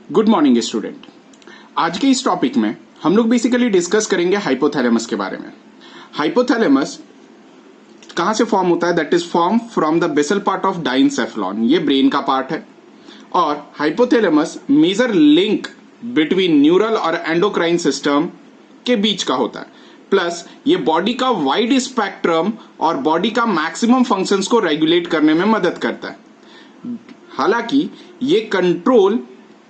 Good morning student. आज के इस टॉपिक में हम लोग बेसिकली डिस्कस करेंगे हाइपोथैलेमस के बारे में। हाइपोथैलेमस कहां से फॉर्म होता है? That is form from the basal part of diencephalon. ये ब्रेन का पार्ट है और hypothalamus major link between neural और एंडोक्राइन सिस्टम के बीच का होता है। प्लस ये बॉडी का वाइड स्पेक्ट्रम और बॉडी का मैक्सिमम फंक्शंस को रेगुलेट करने में मदद करता है। हालांकि ये कंट्रोल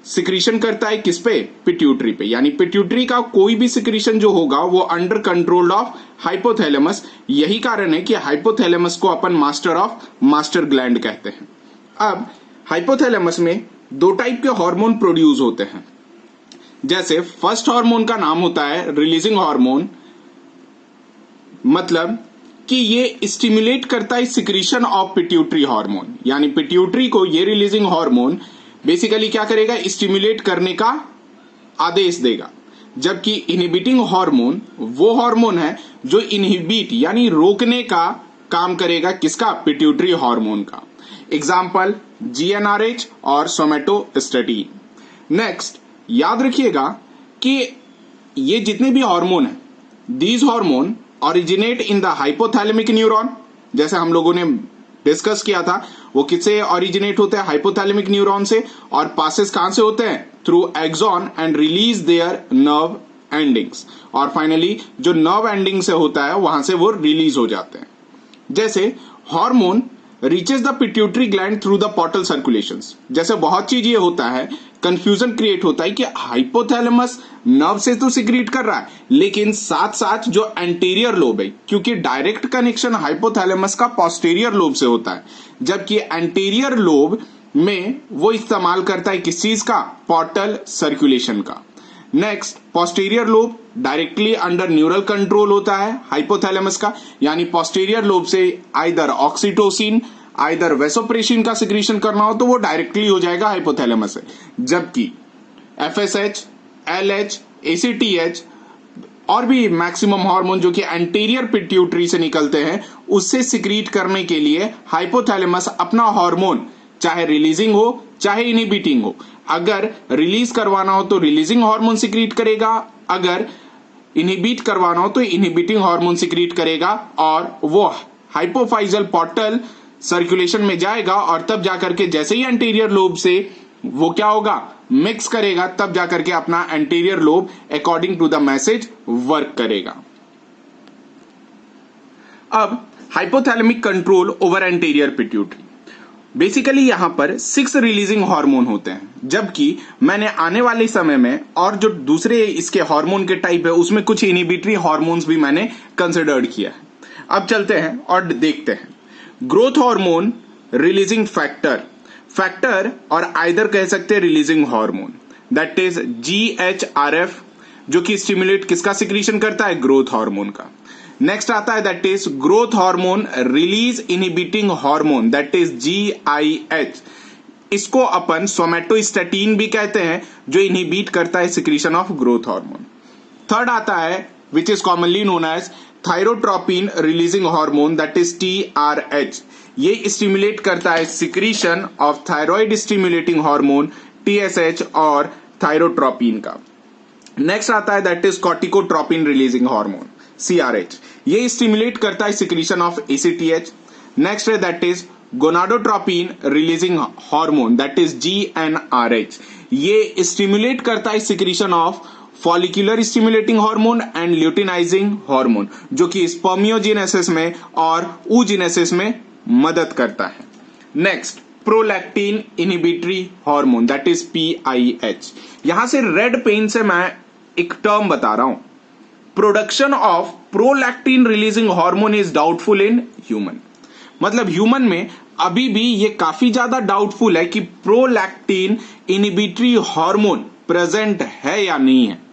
सिक्रीशन करता है किस पे? पिट्यूटरी पे। यानी पिट्यूटरी का कोई भी सिक्रीशन जो होगा वो अंडर कंट्रोल ऑफ हाइपोथैलेमस। यही कारण है कि हाइपोथैलेमस को अपन मास्टर ऑफ मास्टर ग्लैंड कहते हैं। अब हाइपोथैलेमस में दो टाइप के हार्मोन प्रोड्यूस होते हैं। जैसे फर्स्ट हार्मोन का नाम होता है रिलीजिंग हार्मोन, मतलब कि ये स्टिमुलेट करता है सिक्रीशन ऑफ पिट्यूटरी हार्मोन। यानी पिट्यूटरी को ये रिलीजिंग हार्मोन बेसिकली क्या करेगा? स्टिमुलेट करने का आदेश देगा। जबकि इनहिबिटिंग हार्मोन वो हार्मोन है जो इनहिबिट यानी रोकने का काम करेगा। किसका? पिट्यूटरी हार्मोन का। एग्जाम्पल जीएनआरएच और सोमेटोस्टेटिन। नेक्स्ट याद रखिएगा कि ये जितने भी हार्मोन है, these hormone originate in the hypothalamic neuron. जैसे हम लोगों ने डिस्कस किया था, वो किससे ओरिजिनेट होते हैं? हाइपोथैलेमिक न्यूरॉन से। और पासेस कहां से होते हैं? Through axon and release their nerve endings. और फाइनली जो नर्व एंडिंग से होता है वहां से वो रिलीज हो जाते हैं। जैसे hormone reaches the pituitary gland through the portal circulations. जैसे बहुत चीज ये होता है, कंफ्यूजन क्रिएट होता है कि हाइपोथैलेमस नर्व से तो सिक्रीट कर रहा है, लेकिन साथ साथ जो एंटीरियर लोब है, क्योंकि डायरेक्ट कनेक्शन हाइपोथैलेमस का पोस्टीरियर लोब से होता है, जबकि एंटीरियर लोब में वो इस्तेमाल करता है किस चीज का? पोर्टल सर्कुलेशन का। Next posterior lobe directly under neural control होता है हाइपोथैलेमस का। यानी पोस्टीरियर लोब से आइदर ऑक्सीटोसिन आइदर वेसोप्रेसिन का सिक्रीशन करना हो तो वो डायरेक्टली हो जाएगा हाइपोथैलेमस से। जबकि एफएसएच, एलएच, एसीटीएच और भी मैक्सिमम हार्मोन जो कि एंटीरियर पिट्यूटरी से निकलते हैं, उससे सिक्रीट करने के लिए हाइपोथैलेमस अपना हार्मोन चाहे रिलीजिंग हो चाहे इनहिबिटिंग हो, अगर रिलीज करवाना हो तो रिलीजिंग हार्मोन सिक्रीट करेगा, अगर इनहिबिट करवाना हो तो इनहिबिटिंग हार्मोन सिक्रीट करेगा। और वो हाइपोफाइजल पोर्टल सर्कुलेशन में जाएगा और तब जाकर के जैसे ही एंटीरियर लोब से वो क्या होगा? मिक्स करेगा, तब जाकर के अपना anterior lobe according to the message work करेगा। अब hypothalamic control over anterior pituitary. Basically यहां पर 6 रिलीजिंग हार्मोन होते हैं, जबकि मैंने आने वाले समय में और जो दूसरे इसके हार्मोन के टाइप है उसमें कुछ इनहिबिटरी हार्मोन्स भी मैंने कंसिडर्ड किया है। अब चलते हैं और देखते हैं। ग्रोथ हार्मोन रिलीजिंग फैक्टर और आइदर कह सकते हैं रिलीजिंग हार्मोन, दैट इज जीएचआरएफ, जो कि स्टिमुलेट किसका सिक्रीशन करता है? ग्रोथ हार्मोन का। नेक्स्ट आता है that is growth hormone release inhibiting hormone, that is GIH. इसको अपन सोमेटोस्टेटिन भी कहते हैं, जो इनहिबिट करता है secretion of growth hormone. Third आता है which is commonly known as thyrotropin releasing hormone, that is TRH. ये स्टिमुलेट करता है secretion of thyroid stimulating hormone TSH और थायरोट्रोपिन का। नेक्स्ट आता है that is corticotropin releasing hormone CRH. ये स्टिमुलेट करता है सिक्रीशन ऑफ एसीटीएच। नेक्स्ट है that is gonadotropin releasing hormone, that is GnRH. ये स्टिमुलेट करता है secretion of follicular stimulating hormone and luteinizing hormone, जो कि स्पर्मियोजेनेसिस में और oogenesis में मदद करता है। Next prolactin inhibitory hormone, that is PIH. यहां से रेड पेन से मैं एक टर्म बता रहा हूं, production of prolactin releasing hormone is doubtful in human. मतलब ह्यूमन में अभी भी ये काफी ज्यादा डाउटफुल है कि प्रोलैक्टिन इनहिबिटरी हार्मोन प्रेजेंट है या नहीं है।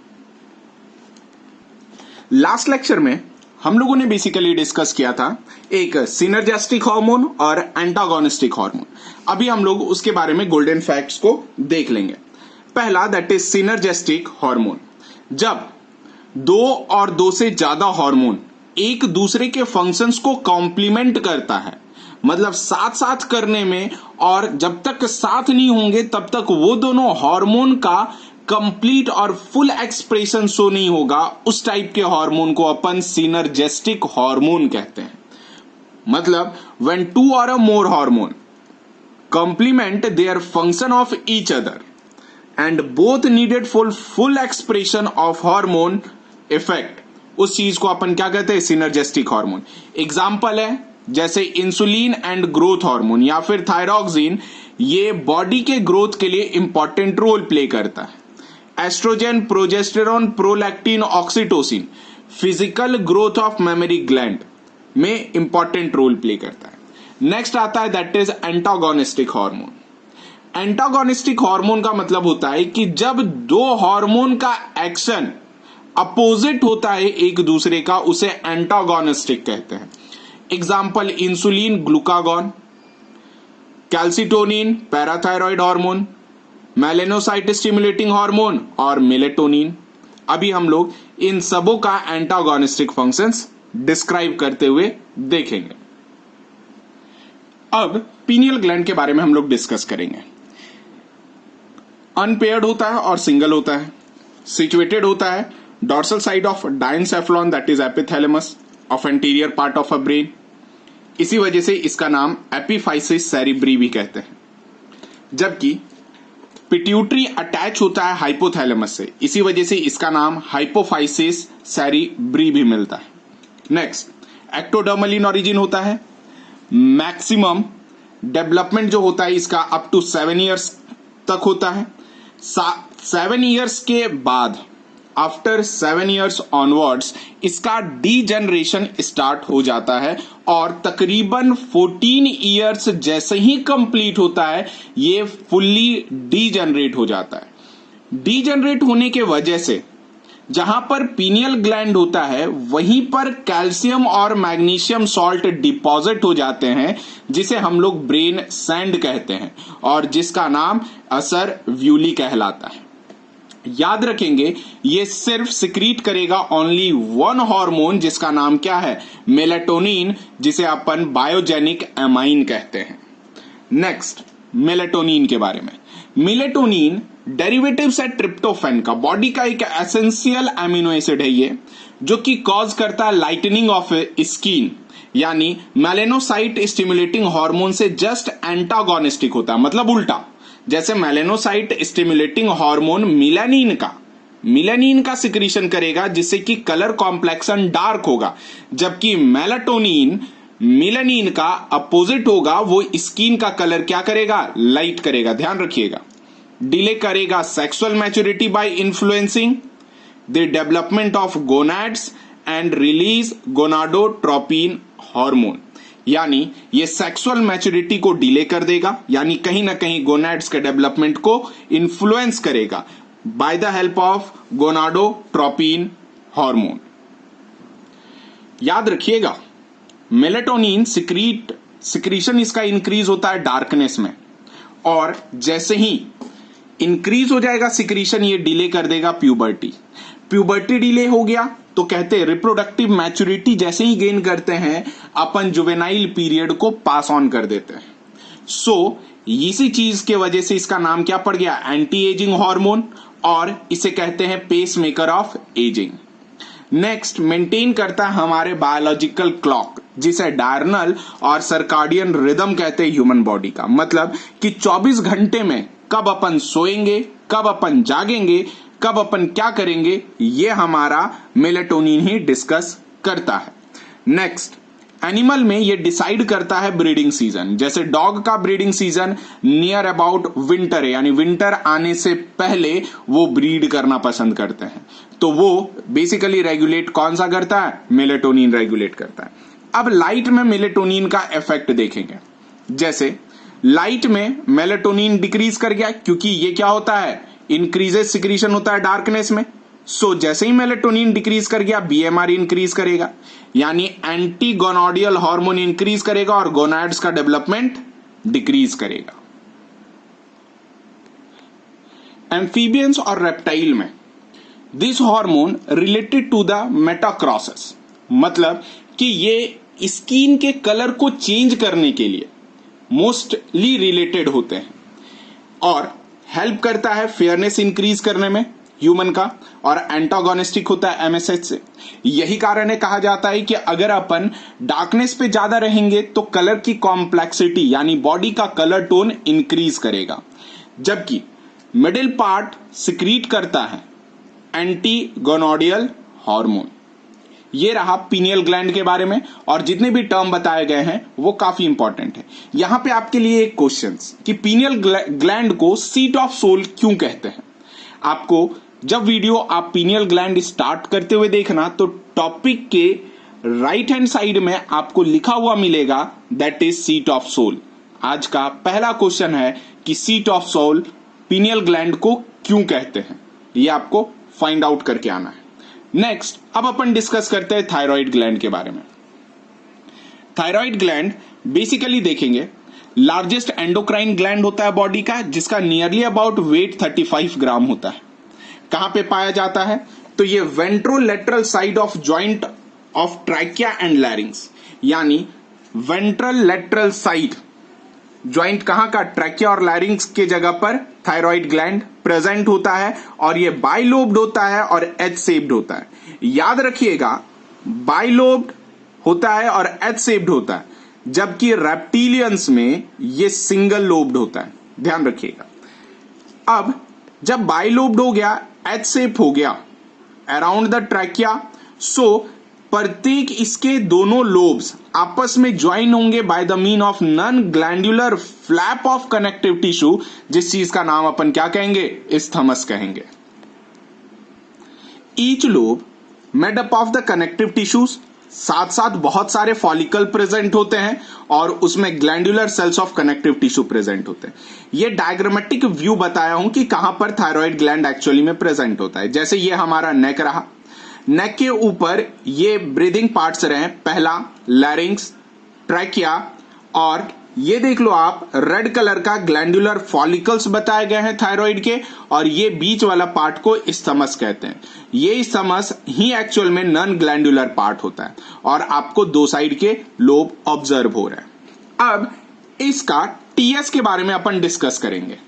लास्ट लेक्चर में हम लोगों ने बेसिकली डिस्कस किया था एक सिनर्जेस्टिक हार्मोन और एंटागोनिस्टिक हार्मोन। अभी हम लोग उसके बारे में गोल्डन फैक्ट्स को देख लेंगे। पहला दैट इज सिनर्जेस्टिक हार्मोन। जब दो और दो से ज्यादा हार्मोन एक दूसरे के फंक्शंस को कॉम्प्लीमेंट करता है, मतलब साथ साथ करने में, और जब तक साथ नहीं होंगे तब तक वो दोनों हार्मोन का कंप्लीट और फुल एक्सप्रेशन शो नहीं होगा, उस टाइप के हार्मोन को अपन सिनर्जेस्टिक हार्मोन कहते हैं। मतलब when two or a more hormone complement their function of each other and both needed for full expression of hormone effect, उस चीज को अपन क्या कहते हैं, सिनर्जेस्टिक हार्मोन। एग्जाम्पल है जैसे इंसुलिन एंड ग्रोथ हार्मोन या फिर थायरॉक्सिन, ये बॉडी के ग्रोथ के लिए इंपॉर्टेंट रोल प्ले करता है। Estrogen, progesterone, prolactin, oxytocin physical growth of memory gland में इंपॉर्टेंट रोल प्ले करता है। नेक्स्ट आता है that is antagonistic hormone. Antagonistic hormone का मतलब होता है कि जब दो हार्मोन का एक्शन अपोजिट होता है एक दूसरे का, उसे एंटागोनिस्टिक कहते हैं। Example insulin glucagon, calcitonin parathyroid hormone, melanocyte stimulating hormone और मेलेटोनिन। अभी हम लोग इन सबों का एंटागोनिस्टिक फंक्शंस डिस्क्राइब करते हुए देखेंगे। अब पीनियल ग्लैंड के बारे में हम लोग डिस्कस करेंगे। अनपेयर्ड होता है और सिंगल होता है। सिचुएटेड होता है dorsal side of diencephalon that is epithalamus of anterior part of a brain. इसी वजह से इसका नाम एपिफाइसिस सेरिब्री भी कहते हैं। जबकि पिट्यूटरी अटैच होता है हाइपोथैलेमस से, इसी वजह से इसका नाम हाइपोफाइसिस सेरिब्री भी मिलता है। नेक्स्ट, एक्टोडर्मल इन ओरिजिन होता है। मैक्सिमम डेवलपमेंट जो होता है इसका अप टू 7 ईयर्स तक होता है। 7 ईयर्स के बाद, आफ्टर 7 ईयर्स ऑनवर्ड्स, इसका डीजनरेशन स्टार्ट हो जाता है और तकरीबन 14 ईयर्स जैसे ही कंप्लीट होता है ये फुल्ली डीजनरेट हो जाता है। डीजनरेट होने के वजह से जहां पर पीनियल ग्लैंड होता है वहीं पर कैल्शियम और मैग्नीशियम सॉल्ट डिपॉजिट हो जाते हैं, जिसे हम लोग ब्रेन सैंड कहते हैं और जिसका नाम असर व्यूली कहलाता है। याद रखेंगे ये सिर्फ सिक्रीट करेगा ओनली वन हार्मोन, जिसका नाम क्या है, मेलेटोनिन, जिसे अपन बायोजेनिक एमाइन कहते हैं। नेक्स्ट, मेलेटोनिन के बारे में। मेलेटोनिन डेरिवेटिव्स है ट्रिप्टोफैन का, बॉडी का एक एसेंशियल एमिनो एसिड है ये, जो कि कॉज करता है लाइटनिंग ऑफ स्किन, यानी मेलेनोसाइट स्टिमुलेटिंग हार्मोन से जस्ट एंटागोनिस्टिक होता है, मतलब उल्टा। जैसे मेलेनोसाइट स्टिमुलेटिंग हार्मोन मिलानिन का सिक्रीशन करेगा जिससे कि कलर कॉम्प्लेक्सन डार्क होगा, जबकि मेलेटोनिन मिलानिन का अपोजिट होगा, वो स्किन का कलर क्या करेगा, लाइट करेगा। ध्यान रखिएगा। डिले करेगा sexual maturity by influencing the development of gonads and release gonadotropin hormone, यानी ये सेक्सुअल मैच्योरिटी को डिले कर देगा, यानी कहीं ना कहीं गोनाड्स के डेवलपमेंट को इन्फ्लुएंस करेगा by the help of gonadotropin hormone. याद रखिएगा, मेलेटोनिन सिक्रीशन इसका इंक्रीज होता है डार्कनेस में, और जैसे ही इंक्रीज हो जाएगा सिक्रीशन, ये डिले कर देगा प्यूबर्टी डिले हो गया तो कहते हैं रिप्रोडक्टिव मैच्योरिटी जैसे ही गेन करते हैं अपन जुवेनाइल पीरियड को पास ऑन कर देते हैं। सो इसी चीज के वजह से इसका नाम क्या पड़ गया, एंटी एजिंग हार्मोन, और इसे कहते हैं pacemaker of ageing. Next, maintain करता है हमारे बायोलॉजिकल क्लॉक, जिसे डायरनल और सर्काडियन रिदम कहते हैं ह्यूमन बॉडी का। मतलब कि 24 घंटे में कब अपन सोएंगे, कब अपन जागेंगे, कब अपन क्या करेंगे, ये हमारा मेलेटोनिन ही डिस्कस करता है। नेक्स्ट, एनिमल में ये डिसाइड करता है ब्रीडिंग सीजन। जैसे डॉग का breeding season near about winter है, यानी विंटर आने से पहले वो ब्रीड करना पसंद करते हैं, तो वो बेसिकली रेगुलेट कौन सा करता है, मेलेटोनिन रेगुलेट करता है। अब लाइट में मेलेटोनिन का इफेक्ट देखेंगे। जैसे लाइट में मेलेटोनिन डिक्रीज कर गया, क्योंकि ये क्या होता है, इंक्रीजेस सिक्रीशन होता है डार्कनेस में। सो जैसे ही मेलेटोनिन डिक्रीज कर गया, बीएमआर इंक्रीज करेगा, यानी एंटी गोनाडियल हार्मोन इंक्रीज करेगा और गोनाड्स का डेवलपमेंट डिक्रीज करेगा। एम्फीबियंस और रेप्टाइल में this hormone related to the metamorphosis, मतलब कि ये स्किन के कलर को चेंज करने के लिए मोस्टली रिलेटेड होते हैं और हेल्प करता है फेयरनेस इंक्रीज करने में ह्यूमन का, और एंटागोनिस्टिक होता है एमएसएच से। यही कारण है, कहा जाता है कि अगर अपन डार्कनेस पे ज्यादा रहेंगे तो कलर की कॉम्प्लेक्सिटी यानी बॉडी का कलर टोन इंक्रीज करेगा। जबकि मिडिल पार्ट सिक्रीट करता है एंटीगोनोडियल हार्मोन। ये रहा पीनियल ग्लैंड के बारे में, और जितने भी टर्म बताए गए हैं वो काफी इंपॉर्टेंट है। यहां पे आपके लिए एक क्वेश्चन कि पीनियल ग्लैंड को सीट ऑफ सोल क्यों कहते हैं। आपको जब वीडियो आप पीनियल ग्लैंड स्टार्ट करते हुए देखना तो टॉपिक के राइट हैंड साइड में आपको लिखा हुआ मिलेगा that is seat of soul. आज का पहला क्वेश्चन है कि seat of soul pineal gland को क्यों कहते हैं, ये आपको फाइंड आउट करके आना है। नेक्स्ट, अब अपन डिस्कस करते हैं थायराइड ग्लैंड के बारे में। थायराइड ग्लैंड बेसिकली देखेंगे लार्जेस्ट एंडोक्राइन ग्लैंड होता है बॉडी का, जिसका नियरली अबाउट वेट 35 ग्राम होता है। कहां पे पाया जाता है तो ये ventrolateral side of joint of trachea and लैरिंग्स, यानी वेंट्रल लेटरल साइड ज्वाइंट कहां का, ट्रैकिया और लैरिंग्स के जगह पर थायराइड ग्लैंड प्रेजेंट होता है, और ये बाइलोब्ड होता है और एच शेप्ड होता है। याद रखिएगा, बाइलोब्ड होता है और एच शेप्ड होता है, जबकि रेप्टिलियंस में ये सिंगल लोब्ड होता है, ध्यान रखिएगा। अब जब बाइलोब्ड हो गया, एच शेप हो गया अराउंड द ट्रैकिया, सो प्रत्येक इसके दोनों लोब्स आपस में ज्वाइन होंगे by the mean of non glandular flap of connective tissue, जिस चीज का नाम अपन क्या कहेंगे, इस्थमस कहेंगे। Each lobe made up of the connective tissues, साथ साथ बहुत सारे फॉलिकल प्रेजेंट होते हैं और उसमें glandular cells of connective tissue present होते हैं। ये डायग्रामेटिक व्यू बताया हूं कि कहां पर थायराइड ग्लैंड एक्चुअली में प्रेजेंट होता है। जैसे ये हमारा नेक रहा, नेक के ऊपर ये ब्रीदिंग पार्ट्स रहे, पहला लैरिंग्स, ट्रैकिया, और ये देख लो आप रेड कलर का ग्लैंडुलर फॉलिकल्स बताए गए हैं थायराइड के, और ये बीच वाला पार्ट को इस्थमस कहते हैं। ये इस्थमस ही एक्चुअल में नॉन ग्लैंडुलर पार्ट होता है, और आपको दो साइड के लोब ऑब्जर्व हो रहे हैं। अब इसका टीएस के बारे में अपन डिस्कस करेंगे।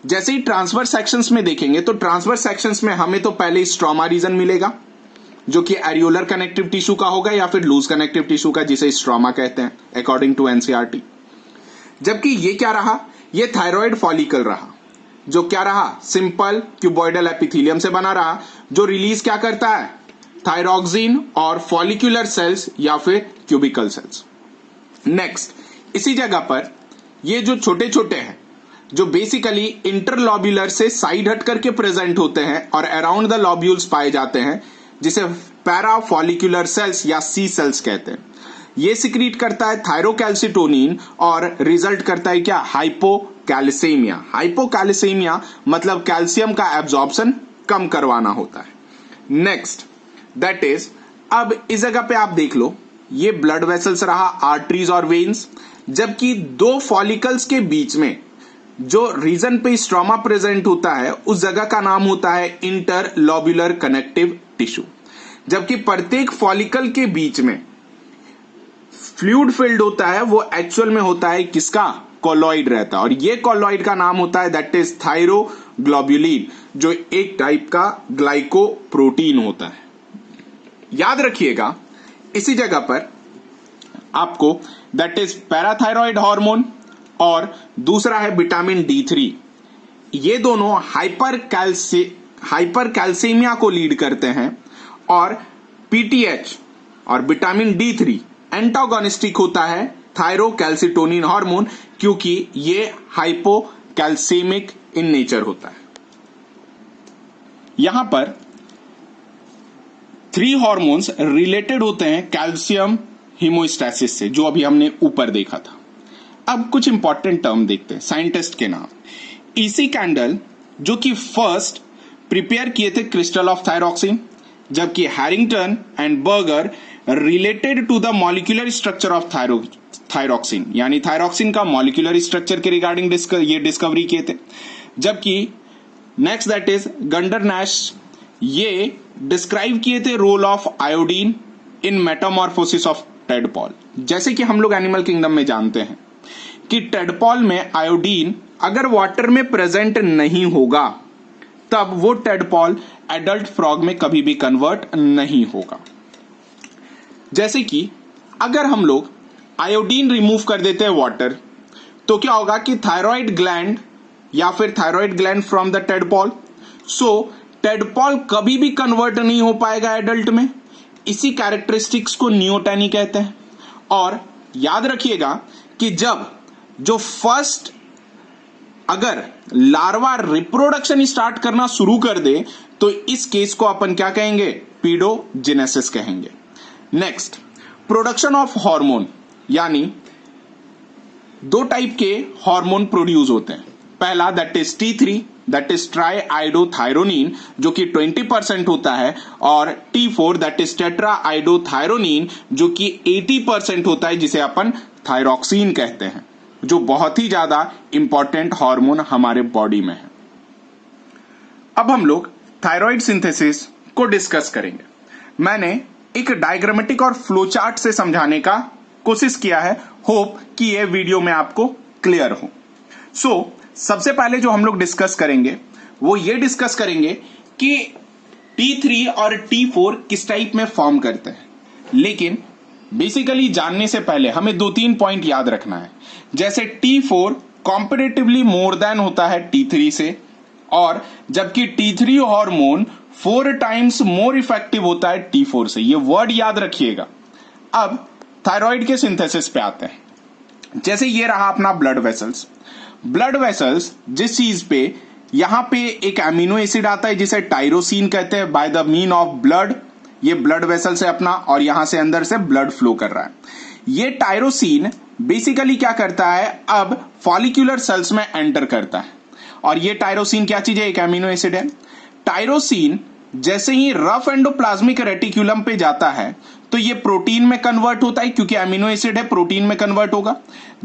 जैसे ही ट्रांसवर्स सेक्शंस में देखेंगे तो ट्रांसवर्स सेक्शंस में हमें तो पहले स्ट्रोमा रीजन मिलेगा, जो कि एरियोलर कनेक्टिव टिश्यू का होगा या फिर लूज कनेक्टिव टिश्यू का, जिसे स्ट्रोमा कहते हैं अकॉर्डिंग टू एनसीईआरटी। जबकि ये क्या रहा, ये थायराइड फॉलिकल रहा, जो क्या रहा, सिंपल क्यूबॉइडल एपिथेलियम से बना रहा, जो रिलीज क्या करता है, थायरॉक्सिन और फॉलिकुलर सेल्स या फिर क्यूबिकल सेल्स। नेक्स्ट, इसी जगह पर ये जो छोटे छोटे हैं, जो बेसिकली इंटरलॉब्यूलर से साइड हट करके प्रेजेंट होते हैं और अराउंड द लॉब्यूल्स पाए जाते हैं, जिसे पैराफॉलिकुलर सेल्स या सी सेल्स कहते हैं। ये सिक्रीट करता है थायरोकैल्सिटोनिन और रिजल्ट करता है क्या, हाइपोकैल्सीमिया। हाइपोकैल्सीमिया मतलब कैल्शियम का एब्जॉर्प्शन कम करवाना होता है। नेक्स्ट दैट इज, अब इस जगह पे आप देख लो, ये ब्लड वेसल्स रहा, आर्टरीज और वेन्स, जबकि दो फॉलिकल्स के बीच में जो रीजन पे स्ट्रोमा प्रेजेंट होता है उस जगह का नाम होता है इंटरलॉब्यूलर कनेक्टिव टिश्यू। जबकि प्रत्येक फॉलिकल के बीच में फ्लूइड फिल्ड होता है, वो एक्चुअल में होता है किसका, कॉलॉइड रहता है, और ये कॉलॉइड का नाम होता है दैट इज थायरोग्लोब्यूलिन, जो एक टाइप का ग्लाइकोप्रोटीन होता है। याद रखिएगा, इसी जगह पर आपको दैट इज पैराथायरॉइड हार्मोन और दूसरा है विटामिन D3, ये दोनों हाइपरकैल्सीमिया को लीड करते हैं, और PTH और विटामिन D3 एंटागोनिस्टिक होता है थायरोकैल्सिटोनिन हार्मोन, क्योंकि ये हाइपोकैल्सेमिक इन नेचर होता है। यहां पर 3 हार्मोन्स रिलेटेड होते हैं कैल्शियम हीमोस्टैसिस से, जो अभी हमने ऊपर देखा था। अब कुछ इंपॉर्टेंट टर्म देखते हैं साइंटिस्ट के नाम। ईसी कैंडल, जो कि फर्स्ट प्रिपेयर किए थे क्रिस्टल ऑफ थायरॉक्सिन, जबकि Harington and Barger related to the molecular structure of thyroxine, यानी थायरॉक्सिन का मॉलिक्यूलर स्ट्रक्चर के रिगार्डिंग ये डिस्कवरी किए थे। जबकि next that is Gudernatsch, ये डिस्क्राइब किए थे role of iodine in metamorphosis of tadpole. जैसे कि हम लोग एनिमल किंगडम में जानते हैं कि टेडपॉल में आयोडीन अगर वाटर में प्रेजेंट नहीं होगा तब वो टेडपॉल एडल्ट फ्रॉग में कभी भी कन्वर्ट नहीं होगा। जैसे कि अगर हम लोग आयोडीन रिमूव कर देते हैं वाटर, तो क्या होगा कि थायराइड ग्लैंड या फिर थायराइड ग्लैंड फ्रॉम द टेडपॉल, सो टेडपॉल कभी भी कन्वर्ट नहीं हो पाएगा एडल्ट में। इसी कैरेक्टरिस्टिक्स को नियोटेनी कहते हैं। और याद रखिएगा कि जब जो फर्स्ट अगर लार्वा रिप्रोडक्शन स्टार्ट करना शुरू कर दे तो इस केस को अपन क्या कहेंगे, पीडोजेनेसिस कहेंगे। नेक्स्ट, प्रोडक्शन ऑफ हार्मोन, यानी दो टाइप के हार्मोन प्रोड्यूस होते हैं। पहला that is T3 that is try iodothyronine जो कि 20% होता है, और T4 that is tetra iodothyronine जो कि 80% होता है, जिसे अपन थायरोक्सिन कहते हैं, जो बहुत ही ज्यादा इंपॉर्टेंट हार्मोन हमारे बॉडी में है। अब हम लोग थायराइड सिंथेसिस को डिस्कस करेंगे। मैंने एक डायग्रामेटिक और फ्लो चार्ट से समझाने का कोशिश किया है। होप कि यह वीडियो में आपको क्लियर हो। सबसे पहले जो हम लोग डिस्कस करेंगे वो ये डिस्कस करेंगे कि T3 और T4 किस टाइप में फॉर्म करते हैं। लेकिन बेसिकली जानने से पहले हमें 2-3 पॉइंट याद रखना है। जैसे T4 कॉम्पेरेटिवली मोर देन होता है T3 से, और जबकि T3 hormone 4 times more effective होता है T4 से। ये वर्ड याद रखिएगा। अब थायराइड के सिंथेसिस पे आते हैं। जैसे ये रहा अपना ब्लड वेसल्स। ब्लड वेसल्स जिस चीज पे यहां पे एक अमीनो एसिड आता है जिसे टायरोसिन कहते हैं, by the mean of blood. ये ब्लड वेसल से अपना और यहां से अंदर से ब्लड फ्लो कर रहा है। ये टायरोसिन बेसिकली क्या करता है, अब फॉलिक्यूलर सेल्स में एंटर करता है। और ये टायरोसिन क्या चीज है, एक अमीनो एसिड है। टायरोसिन जैसे ही रफ एंडोप्लाज्मिक रेटिक्यूलम पे जाता है तो ये प्रोटीन में कन्वर्ट होता है, क्योंकि अमीनो एसिड है, प्रोटीन में कन्वर्ट होगा।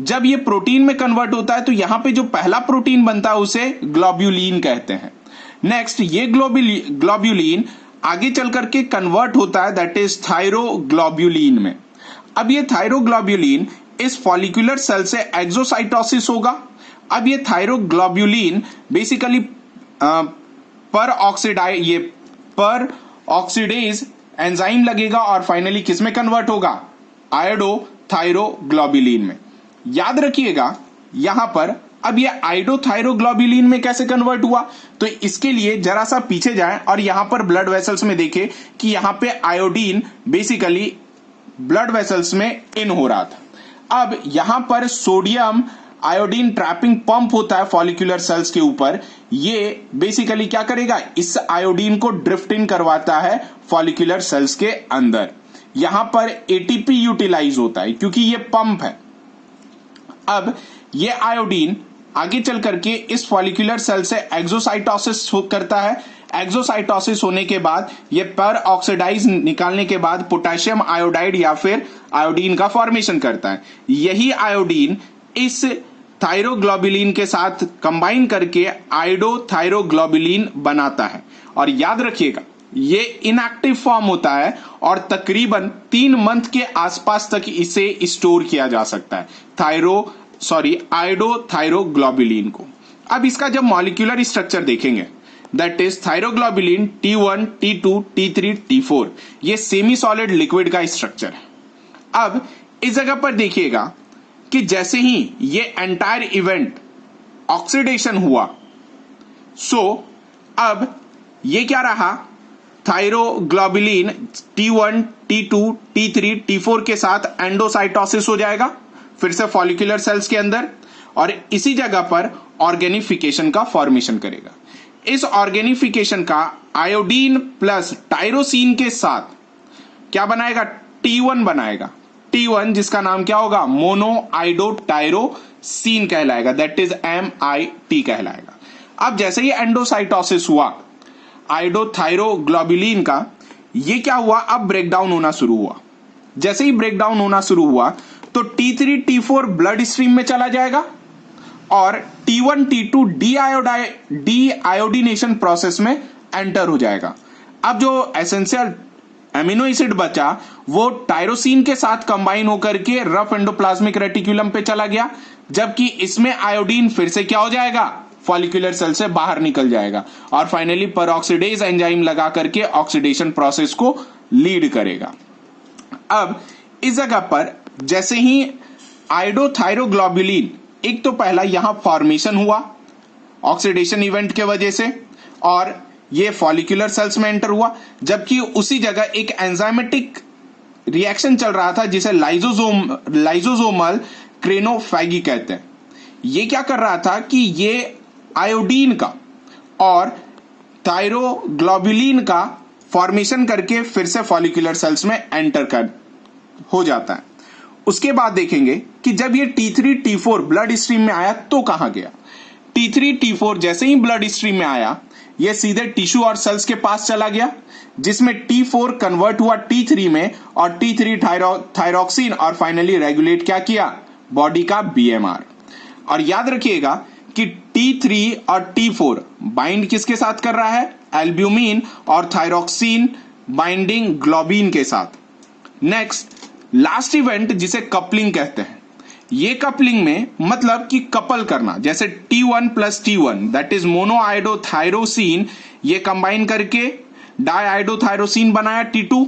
जब ये प्रोटीन में कन्वर्ट होता है तो यहां पे जो पहला प्रोटीन बनता है उसे ग्लोब्यूलिन कहते हैं। नेक्स्ट, ये ग्लोब्यूलिन आगे चल करके कन्वर्ट होता है दैट इज थायरोग्लोब्यूलिन में। अब ये थायरोग्लोब्यूलिन इस फॉलिक्यूलर सेल से एक्सोसाइटोसिस होगा। अब ये थायरोग्लोब्यूलिन बेसिकली पर ऑक्सीडेज एंजाइम लगेगा और फाइनली किस में कन्वर्ट होगा, आयोडोथायरोग्लोब्यूलिन में। याद रखिएगा यहां पर अब ये आयोडोथायरोग्लोब्यूलिन में कैसे कन्वर्ट हुआ, तो इसके लिए जरा सा पीछे जाएं और यहां पर ब्लड वेसल्स में देखें कि यहां पे आयोडीन बेसिकली ब्लड वेसल्स में इन हो रहा था। अब यहां पर सोडियम आयोडीन ट्रैपिंग पंप होता है फॉलिक्यूलर सेल्स के ऊपर। ये बेसिकली क्या करेगा, इस आयोडीन को ड्रिफ्ट इन करवाता है फॉलिक्यूलर सेल्स के अंदर। यहां पर एटीपी यूटिलाइज होता है क्योंकि ये पंप है। अब ये आयोडीन आगे चल करके इस फॉलिक्यूलर सेल से एक्सोसाइटोसिस करता है। एक्सोसाइटोसिस होने के बाद ये पर ऑक्सीडाइज निकालने के बाद पोटेशियम आयोडाइड या फिर आयोडीन का फॉर्मेशन करता है। यही आयोडीन इस थायरोग्लोब्यूलिन के साथ कंबाइन करके आयोडोथायरोग्लोब्यूलिन बनाता है। और याद रखिएगा ये इनएक्टिव फॉर्म होता है और तकरीबन 3 मंथ के आसपास तक इसे स्टोर किया जा सकता है आयोडोथायरोग्लोब्यूलिन को। अब इसका जब मॉलिक्यूलर स्ट्रक्चर देखेंगे that is thyroglobulin T1, T2, T3, T4, ये सेमी सॉलिड लिक्विड का स्ट्रक्चर है। अब इस जगह पर देखिएगा कि जैसे ही ये एंटायर इवेंट ऑक्सीडेशन हुआ, अब ये क्या रहा, थायरोग्लोब्यूलिन T1, T2, T3, T4 के साथ एंडोसाइटोसिस हो जाएगा फिर से फॉलिक्यूलर सेल्स के अंदर, और इसी जगह पर ऑर्गेनिफिकेशन का फॉर्मेशन करेगा। इस ऑर्गेनिफिकेशन का आयोडीन प्लस टायरोसिन के साथ क्या बनाएगा, T1 बनाएगा। T1 जिसका नाम क्या होगा, मोनो आइडोटायरोसिन कहलाएगा, दैट इज MIT कहलाएगा। अब जैसे ही एंडोसाइटोसिस हुआ आयोडोथायरोग्लोब्यूलिन का, ये क्या हुआ, अब ब्रेकडाउन होना शुरू हुआ। जैसे ही ब्रेकडाउन होना शुरू हुआ तो T3, T4 ब्लड स्ट्रीम में चला जाएगा और T1, T2 D iodination process में एंटर हो जाएगा। अब जो एसेंशियल एमिनो एसिड बचा वो टायरोसिन के साथ कंबाइन होकर के रफ एंडोप्लाज्मिक रेटिकुलम पे चला गया, जबकि इसमें आयोडीन फिर से क्या हो जाएगा, फॉलिकुलर सेल से बाहर निकल जाएगा और फाइनली परऑक्सीडेज एंजाइम लगा करके ऑक्सीडेशन प्रोसेस को लीड करेगा। अब इस जगह पर जैसे ही आयोडोथायरोग्लोबुलिन, एक तो पहला यहां फॉर्मेशन हुआ ऑक्सीडेशन इवेंट के वजह से और ये फॉलिकुलर सेल्स में एंटर हुआ, जबकि उसी जगह एक एंजाइमेटिक रिएक्शन चल रहा था जिसे लाइजोसोमल क्रेनोफैगी कहते हैं। ये क्या कर रहा था कि ये आयोडीन का और थायरोग्लोबुलिन का फॉर्मेशन करके फिर से फॉलिकुलर सेल्स में एंटर हो जाता है। उसके बाद देखेंगे कि जब ये T3 T4 ब्लड स्ट्रीम में आया तो कहां गया। T3 T4 जैसे ही ब्लड स्ट्रीम में आया ये सीधे टिश्यू और सेल्स के पास चला गया, जिसमें T4 कन्वर्ट हुआ T3 में और T3 थायरॉक्सिन और फाइनली रेगुलेट क्या किया, बॉडी का BMR। और याद रखिएगा कि T3 और T4 बाइंड किसके साथ कर रहा है, एल्ब्यूमिन और थायरॉक्सिन बाइंडिंग ग्लोबिन के साथ। नेक्स्ट लास्ट इवेंट जिसे कपलिंग कहते हैं, ये कपलिंग में मतलब कि कपल करना, जैसे T1 plus T1 that is मोनोआयोडोथायरोसिन, ये कंबाइन करके डाइआयोडोथायरोसिन बनाया T2,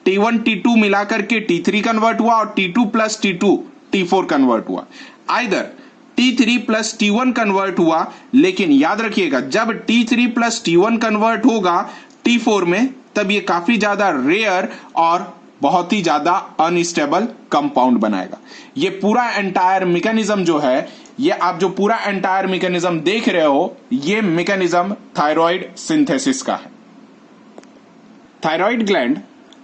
T1 T2 मिला करके T3 कन्वर्ट हुआ और T2 plus T2 T4 convert हुआ। Either T3 plus T1 convert हुआ, लेकिन याद रखिएगा जब T3 प्लस T1 कन्वर्ट होगा T4 में तब ये काफी ज्यादा रेयर और बहुत ही ज्यादा अनस्टेबल कंपाउंड बनाएगा। ये पूरा एंटायर मैकेनिज्म जो है, ये आप जो पूरा एंटायर मैकेनिज्म देख रहे हो, ये मैकेनिज्म थायराइड सिंथेसिस का है। थायराइड ग्लैंड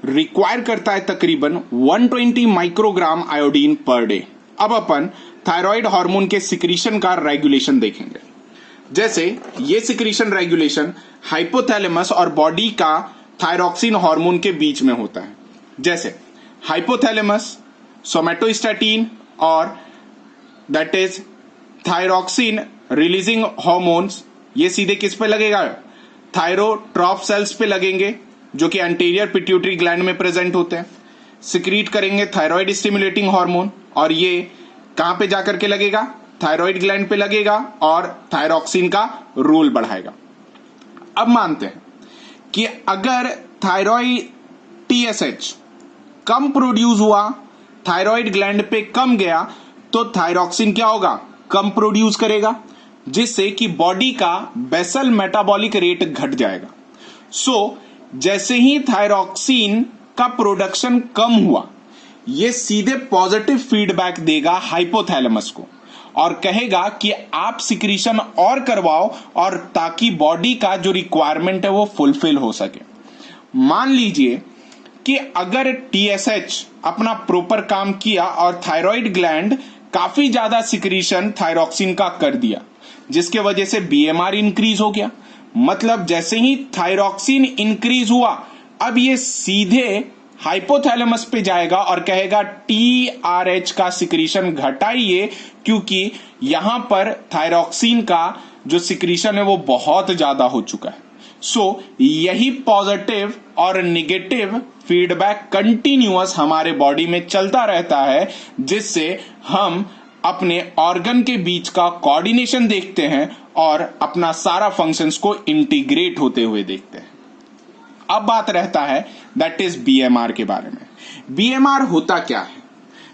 रिक्वायर करता है तकरीबन 120 माइक्रोग्राम आयोडीन पर डे। अब अपन थायराइड हार्मोन के सिक्रीशन का रेगुलेशन देखेंगे। जैसे ये सिक्रीशन रेगुलेशन हाइपोथैलेमस और बॉडी का थायरॉक्सिन हार्मोन के बीच में होता है। जैसे हाइपोथैलेमस सोमैटोस्टैटिन और that is thyroxine releasing hormones, ये सीधे किस पे लगेगा, थायरोट्रॉफ सेल्स पे लगेंगे जो कि एंटीरियर पिट्यूटरी ग्लैंड में प्रेजेंट होते हैं। सिक्रीट करेंगे थायराइड स्टिमुलेटिंग हार्मोन और ये कहां पे जाकर के लगेगा, थायराइड ग्लैंड पे लगेगा और थायरॉक्सिन का रोल बढ़ाएगा। अब मानते हैं कि अगर थायराइड TSH कम प्रोड्यूस हुआ, थायराइड ग्लैंड पे कम गया, तो थायरॉक्सिन क्या होगा, कम प्रोड्यूस करेगा, जिससे कि बॉडी का बेसल मेटाबॉलिक रेट घट जाएगा। सो जैसे ही थायरॉक्सिन का प्रोडक्शन कम हुआ, ये सीधे पॉजिटिव फीडबैक देगा हाइपोथैलेमस को और कहेगा कि आप सिक्रीशन और करवाओ और ताकि बॉडी का जो रिक्वायरमेंट है वो फुलफिल हो सके। मान लीजिए कि अगर TSH अपना प्रॉपर काम किया और थायराइड ग्लैंड काफी ज्यादा सिक्रीशन थायरॉक्सिन का कर दिया, जिसके वजह से BMR इंक्रीज हो गया। मतलब जैसे ही थायरॉक्सिन इंक्रीज हुआ, अब ये सीधे हाइपोथैलेमस पे जाएगा और कहेगा TRH का सिक्रीशन घटाइए, क्योंकि यहां पर थायरॉक्सिन का जो सिक्रीशन है वो बहुत ज्यादा हो चुका है। सो यही पॉजिटिव और निगेटिव फीडबैक कंटिन्यूअस हमारे बॉडी में चलता रहता है, जिससे हम अपने ऑर्गन के बीच का कोऑर्डिनेशन देखते हैं और अपना सारा फंक्शंस को इंटीग्रेट होते हुए देखते हैं। अब बात रहता है दैट इज BMR के बारे में। BMR होता क्या है,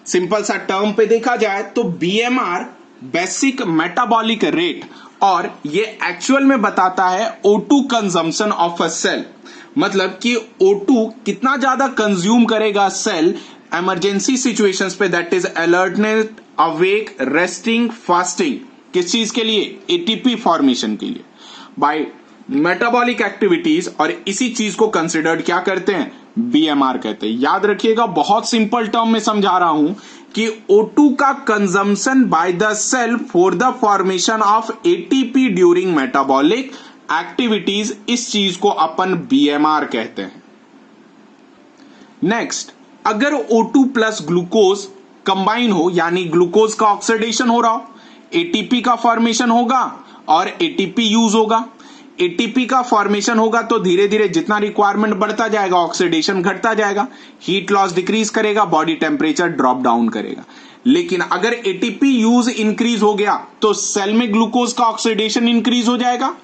सिंपल सा टर्म पे देखा जाए तो BMR बेसिक मेटाबॉलिक रेट, और ये एक्चुअल में बताता है O2 consumption of a cell. मतलब कि O2 कितना ज्यादा कंज्यूम करेगा सेल इमरजेंसी सिचुएशंस पे, that is alertness, awake, resting, fasting. किस चीज के लिए, ATP फॉर्मेशन के लिए बाय मेटाबॉलिक एक्टिविटीज, और इसी चीज को कंसिडर्ड क्या करते हैं, BMR कहते हैं। याद रखिएगा, बहुत सिंपल टर्म में समझा रहा हूं कि O2 का consumption by the cell for the formation of ATP during metabolic activities, इस चीज को अपन BMR कहते हैं। नेक्स्ट, अगर O2 प्लस ग्लूकोज कंबाइन हो, यानी ग्लूकोज का ऑक्सीडेशन हो रहा हो, ATP का फॉर्मेशन होगा और ATP यूज होगा। एटीपी का फॉर्मेशन होगा तो धीरे धीरे जितना रिक्वायरमेंट बढ़ता जाएगा ऑक्सीडेशन घटता जाएगा, हीट लॉस डिक्रीज करेगा, बॉडी टेम्परेचर ड्रॉप डाउन करेगा। लेकिन अगर एटीपी यूज इंक्रीज हो गया तो सेल में ग्लूकोज का ऑक्सीडेशन इंक्रीज हो जाएगा,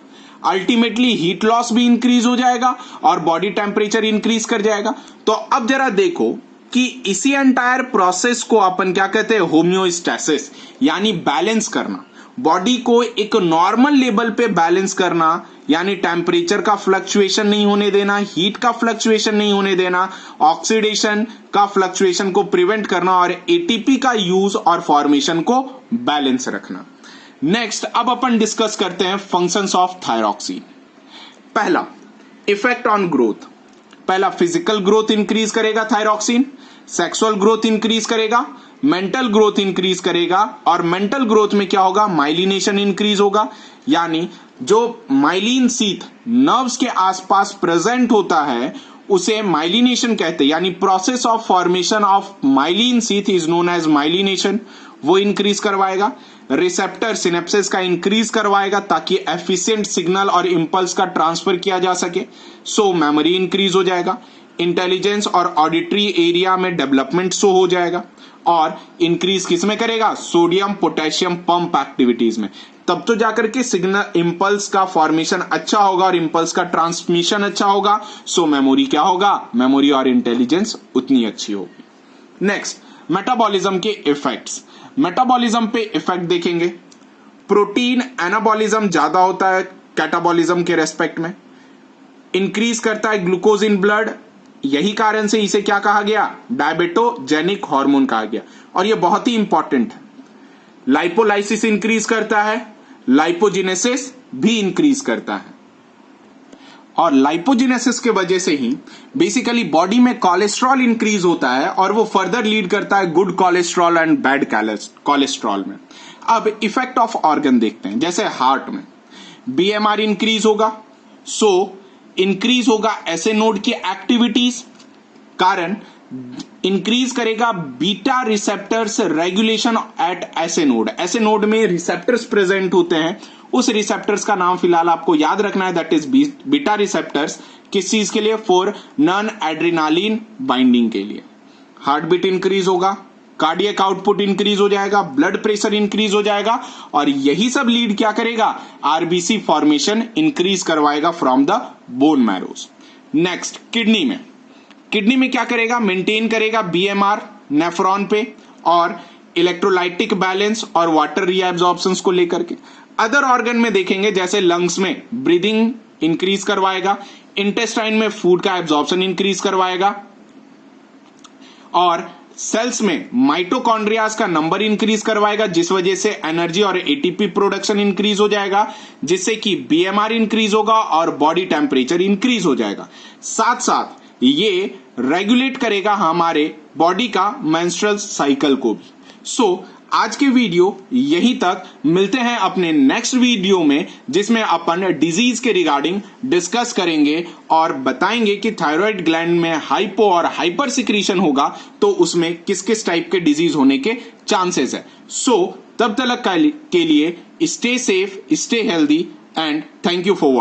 अल्टीमेटली हीट लॉस भी इंक्रीज हो जाएगा और बॉडी टेम्परेचर इंक्रीज कर जाएगा। तो अब जरा देखो कि इसी एंटायर प्रोसेस को अपन क्या कहते हैं, होम्योस्टैसिस, यानी बैलेंस करना, बॉडी को एक नॉर्मल लेवल पे बैलेंस करना, यानी टेम्परेचर का फ्लक्चुएशन नहीं होने देना, हीट का फ्लक्चुएशन नहीं होने देना, ऑक्सीडेशन का फ्लक्चुएशन को प्रिवेंट करना और एटीपी का यूज और फॉर्मेशन को बैलेंस रखना। नेक्स्ट अब अपन डिस्कस करते हैं फंक्शंस ऑफ थायरॉक्सिन। पहला, इफेक्ट ऑन ग्रोथ। पहला, फिजिकल ग्रोथ इंक्रीज करेगा थायरॉक्सिन, सेक्सुअल ग्रोथ इंक्रीज करेगा, मेंटल ग्रोथ इंक्रीज करेगा और मेंटल ग्रोथ में क्या होगा, माइलिनेशन इंक्रीज होगा, यानी जो माइलिन सीथ नर्व्स के आसपास प्रेजेंट होता है उसे माइलिनेशन कहते हैं, यानी process of formation of myelin sheath is known as myelination, वो इंक्रीज करवाएगा। रिसेप्टर सिनेप्सिस का इंक्रीज करवाएगा ताकि एफिशिएंट सिग्नल और इंपल्स का ट्रांसफर किया जा सके, सो मेमोरी इंक्रीज हो जाएगा, इंटेलिजेंस और ऑडिटरी एरिया में डेवलपमेंट शो हो जाएगा और इंक्रीज किस में करेगा, सोडियम पोटेशियम पंप एक्टिविटीज में। तब तो जाकर के सिग्नल इंपल्स का फॉर्मेशन अच्छा होगा और इंपल्स का ट्रांसमिशन अच्छा होगा, सो मेमोरी क्या होगा, मेमोरी और इंटेलिजेंस उतनी अच्छी होगी। नेक्स्ट, मेटाबॉलिज्म के इफेक्ट्स। मेटाबॉलिज्म पे इफेक्ट देखेंगे, प्रोटीन एनाबॉलिज्म ज्यादा होता है कैटाबॉलिज्म के रेस्पेक्ट में, इंक्रीज करता है ग्लूकोज इन ब्लड, यही कारण से इसे क्या कहा गया, डायबेटोजेनिक हार्मोन कहा गया और यह बहुत ही इंपॉर्टेंट है। लाइपोलाइसिस इंक्रीज करता है, लाइपोजिनेसिस भी इंक्रीज करता है और लाइपोजिनेसिस के वजह से ही बेसिकली बॉडी में कोलेस्ट्रॉल इंक्रीज होता है और वो फर्दर लीड करता है good cholesterol and bad cholesterol में। अब इफेक्ट ऑफ ऑर्गन देखते हैं, जैसे हार्ट में बीएमआर इंक्रीज होगा, सो इंक्रीज होगा एसए नोड की एक्टिविटीज, कारण इंक्रीज करेगा beta receptors regulation at SA node. SA node में रिसेप्टर्स प्रेजेंट होते हैं, उस रिसेप्टर्स का नाम फिलहाल आपको याद रखना है, दैट इज बीटा रिसेप्टर्स। किस चीज के लिए, फॉर नॉन एड्रेनालिन बाइंडिंग के लिए। हार्ट बीट इंक्रीज होगा, कार्डियक आउटपुट इंक्रीज हो जाएगा, ब्लड प्रेशर इंक्रीज हो जाएगा और यही सब लीड क्या करेगा, आरबीसी फॉर्मेशन इंक्रीज करवाएगा from the bone marrows. Next, kidney में क्या करेगा, मेंटेन करेगा बीएमआर नेफ्रॉन पे और इलेक्ट्रोलाइटिक बैलेंस और वाटर रीएब्जॉर्प्शन को लेकर के। अदर ऑर्गन में देखेंगे, जैसे लंग्स में ब्रीदिंग इंक्रीज करवाएगा, इंटेस्टाइन में फूड का एब्जॉर्प्शन इंक्रीज करवाएगा और सेल्स में माइटोकॉन्ड्रियाज का नंबर इंक्रीज करवाएगा, जिस वजह से एनर्जी और एटीपी प्रोडक्शन इंक्रीज हो जाएगा, जिससे कि बीएमआर इंक्रीज होगा और बॉडी टेम्परेचर इंक्रीज हो जाएगा। साथ साथ ये रेगुलेट करेगा हमारे बॉडी का मेंस्ट्रुअल साइकिल को भी। सो आज के वीडियो यहीं तक, मिलते हैं अपने नेक्स्ट वीडियो में जिसमें अपन डिजीज के रिगार्डिंग डिस्कस करेंगे और बताएंगे कि थायराइड ग्लैंड में हाइपो और हाइपर सिक्रीशन होगा तो उसमें किस किस टाइप के डिजीज होने के चांसेस है। सो तब तक के लिए stay safe, stay healthy and thank you for